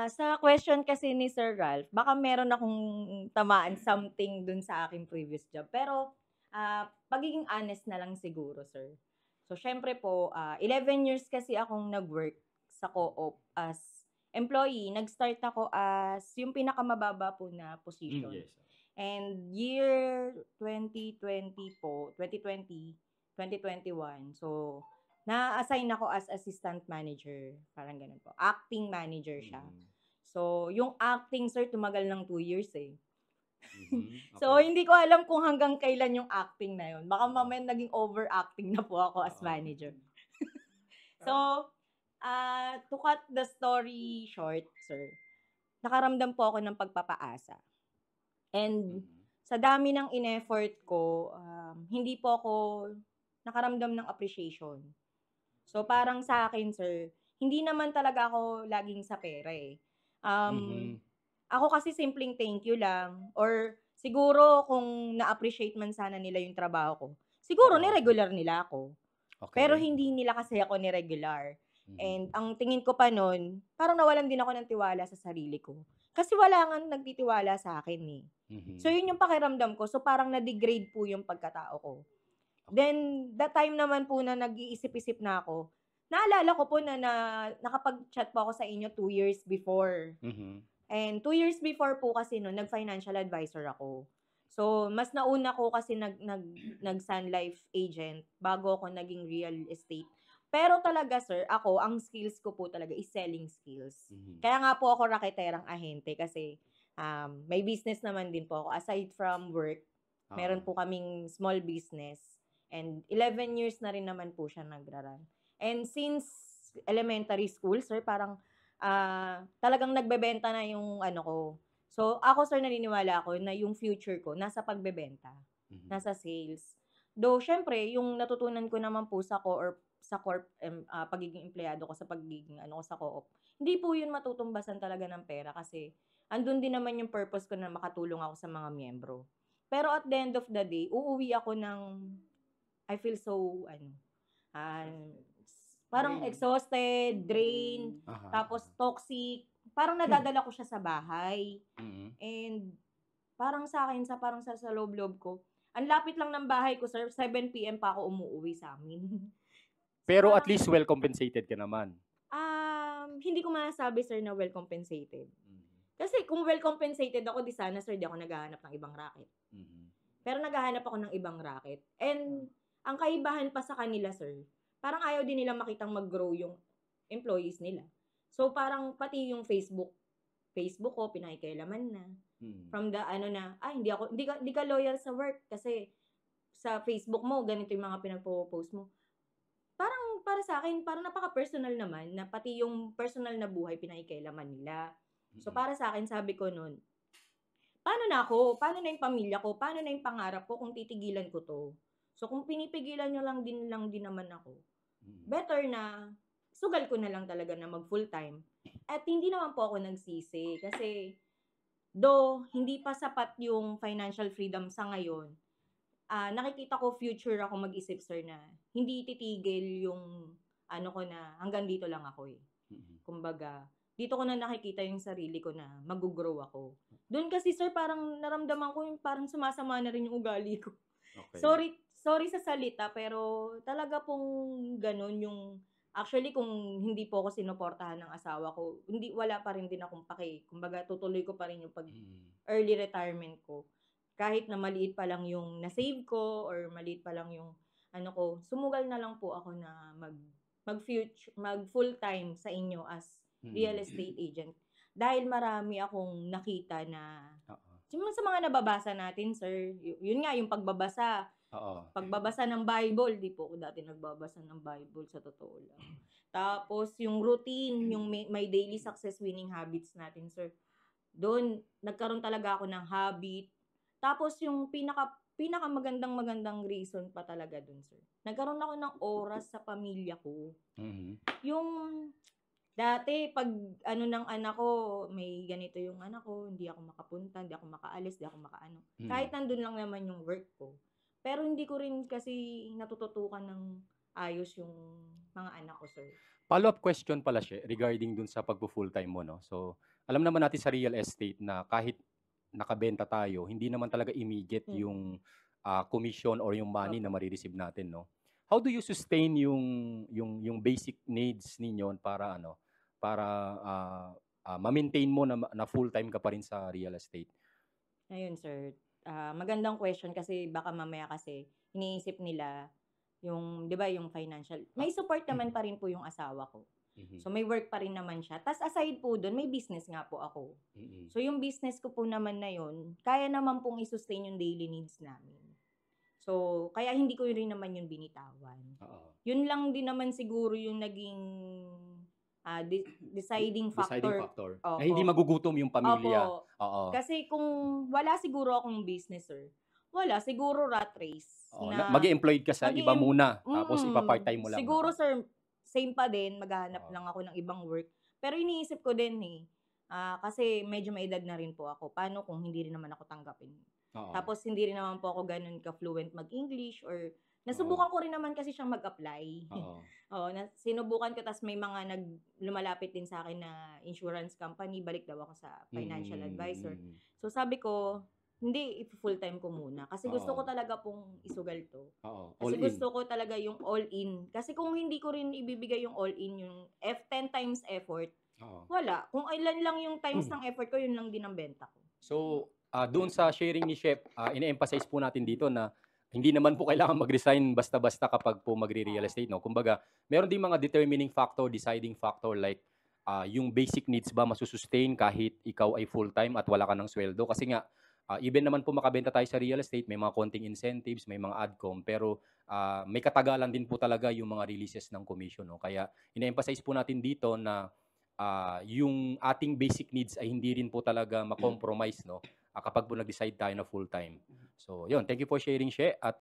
Sa question kasi ni Sir Ralph, baka meron akong tamaan something dun sa aking previous job. Pero, pagiging honest na lang siguro, sir. So, siyempre po, 11 years kasi akong nag-work sa co-op as employee. Nag-start ako as yung pinakamababa po na position. Yes. And year 2020 po, 2020, 2021. So, na-assign ako as assistant manager, parang gano'n po. Acting manager siya. Mm. So, yung acting, sir, tumagal ng 2 years eh. So, Okey. hindi ko alam kung hanggang kailan yung acting na yun. Baka Oo. mamaya naging overacting na po ako as Oo. manager. So, to cut the story short, sir, nakaramdam po ako ng pagpapaasa. And Mm. sa dami ng in-effort ko, hindi po ako nakaramdam ng appreciation. So, parang sa akin, sir, hindi naman talaga ako laging sa pera eh. Um, Mhm. Ako kasi simpleng thank you lang or siguro kung na-appreciate man sana nila yung trabaho ko, siguro Oo. ni-regular nila ako. Pero Okey. hindi nila kasi ako ni-regular. Mhm. And ang tingin ko pa nun, parang nawalan din ako ng tiwala sa sarili ko. Kasi wala ngang nagtitiwala sa akin eh. So, Mhm. yun yung pakiramdam ko. So, parang na-degrade po yung pagkatao ko. Okey. Then, that time naman po na nag-iisip-isip na ako, naalala ko po na nakapag-chat po ako sa inyo 2 years before. Mhm. And 2 years before po kasi no, nag-financial advisor ako. So, mas nauna ko kasi nag-Sun Life agent bago ako naging real estate. Pero talaga sir, ako, ang skills ko po talaga is selling skills. Mhm. Kaya nga po ako raketerang ahente kasi may business naman din po ako. Aside from work, meron Oo. po kaming small business. And 11 years na rin naman po siya nagraran. And since elementary school, sir, parang talagang nagbebenta na yung ano ko. So, ako sir naniniwala ako na yung future ko nasa pagbebenta, Mhm. nasa sales. Though syempre yung natutunan ko naman po sa pagiging empleyado ko sa pagiging ano ko sa co-op, hindi po yun matutumbasan talaga ng pera kasi andun din naman yung purpose ko na makatulong ako sa mga miyembro. Pero at the end of the day, uuwi ako ng I feel so ano, ah, parang exhausted, drained, Aha. tapos toxic. Parang nadadala ko siya sa bahay. Mm. And parang sa akin, parang sa loob-loob ko, ang lapit lang ng bahay ko, sir, 7 PM pa ako umuuwi sa amin. So Pero at parang, least well compensated ka naman? hindi ko masasabi, sir, na well compensated. Mhm. Kasi kung well compensated ako, di sana, sir, di ako naghahanap ng ibang racket. Mhm. Pero naghahanap ako ng ibang racket. And ang kaibahan pa sa kanila, sir, parang ayaw din nila makitang mag-grow yung employees nila. So parang pati yung Facebook ko pinakikialaman na. Mm. From the ano na, hindi ka loyal sa work kasi sa Facebook mo ganito yung mga pinagpo-post mo. Parang para sa akin, parang napaka-personal naman na pati yung personal na buhay pinakikialaman nila. So Mm. para sa akin, sabi ko nun, paano na ako? Paano na yung pamilya ko? Paano na yung pangarap ko kung titigilan ko 'to? So, kung pinipigilan niyo lang din naman ako, Mm. better na sugal ko na lang talaga na mag full-time. At hindi naman po ako nagsisi kasi though hindi pa sapat yung financial freedom sa ngayon, nakikita ko future ako mag-isip, sir, na hindi titigil yung ano ko na hanggang dito lang ako, eh. Mm. Kumbaga, dito ko na nakikita yung sarili ko na mag-go-grow ako. Do'n kasi sir parang naramdaman ko yung parang sumasama na rin yung ugali ko. Okey. Sorry sorry sa salita pero talaga pong gano'n yung actually kung hindi po ako sinuportahan ng asawa ko, wala pa rin din akong pake. Kumbaga tutuloy ko pa rin yung Mm. early retirement ko. Kahit na maliit pa lang yung na-save ko or maliit pa lang yung ano ko, sumugal na lang po ako na mag full-time sa inyo as real Mm. estate agent. Dahil marami akong nakita na Oo. sa mga nababasa natin, sir, yun nga yung pagbabasa. Oo. Pagbabasa ng Bible, 'di po ako dati nagbabasa ng Bible sa totoo lang. Tapos yung routine, yung may daily success winning habits natin, sir. Do'n nagkaroon talaga ako ng habit. Tapos yung pinakamagandang-magandang reason pa talaga do'n, sir, nagkaroon ako ng oras sa pamilya ko. Mhm. Yung dati 'pag ano ng anak ko, may ganito yung anak ko, hindi ako makapunta, hindi ako makaalis, hindi ako makaano. Mm. Kahit nandun lang naman yung work ko. Pero hindi ko rin kasi natututukan ng ayos yung mga anak ko, sir. Follow-up question pala siya regarding dun sa pagpo-full-time mo 'no. So, alam naman natin sa real estate na kahit nakabenta tayo, hindi naman talaga immediate Mm. yung, commission or yung money na Opo. mare-receive natin 'no. How do you sustain yung basic needs ninyo para ano, para, ma-maintain mo na full-time ka pa rin sa real estate? Ayun sir, magandang question kasi baka mamaya kasi iniisip nila yung 'di ba yung financial may Ah, support naman pa rin po yung asawa ko. mhm, So may work pa rin naman siya, ta's aside po dun may business nga po ako. mm. So yung business ko po naman na yun, kaya naman pong i-sustain yung daily needs namin. So kaya hindi ko rin naman yun binitawan. Oo. Yun lang din naman siguro yung naging, deciding Deciding factor. factor na hindi Opo. magugutom yung pamilya. Opo. Oo, Kasi kung wala siguro akong business, sir, wala siguro rat race oo, na na mag-e-employed ka sa iba mag-i-em muna tapos ipa-part-time mo lang 'no? siguro sir, same pa din maghahanap Oo, lang ako ng ibang work. Pero iniisip ko din, eh, kasi medyo may edad na rin po ako, paano kung hindi rin naman ako tanggapin? oo, Tapos hindi rin naman po ako gano'n ka-fluent mag-English or oo, nasubukan ko rin naman kasi siyang mag-apply. oo. Oo, sinubukan ko ta's may mga lumalapit din sa'kin na insurance company, balik daw ako sa financial advisor. Mm. So sabi ko, hindi, ifu-full-time ko muna kasi gusto ko Oo, talaga pong isugal 'to. oo, all Kasi in. gusto ko talaga yung all-in. Kasi kung hindi ko rin ibibigay yung all-in, yung 10 times effort, Oo. wala. Kung ilan lang yung times ng effort ko, yun lang din ang benta ko. So, doon sa sharing ni Chef, ine-emphasize po natin dito na hindi naman po kailangan mag-resign basta-basta kapag po magre-real Oo. estate 'no. Kumbaga, meron ding mga determining factor, deciding factor like, yung basic needs ba masu-sustain kahit ikaw ay full-time at wala ka ng suweldo. Kasi nga, even naman po makabenta tayo sa real estate, may mga konting incentives, may mga AdCom, pero, may katagalan din po talaga yung mga releases ng commission 'no. Kaya ine-emphasize po natin dito na yung ating basic needs ay hindi rin po talaga ma-compromise 'no, kapag po nag-decide tayo na full-time. So 'yun, thank you for sharing, She, at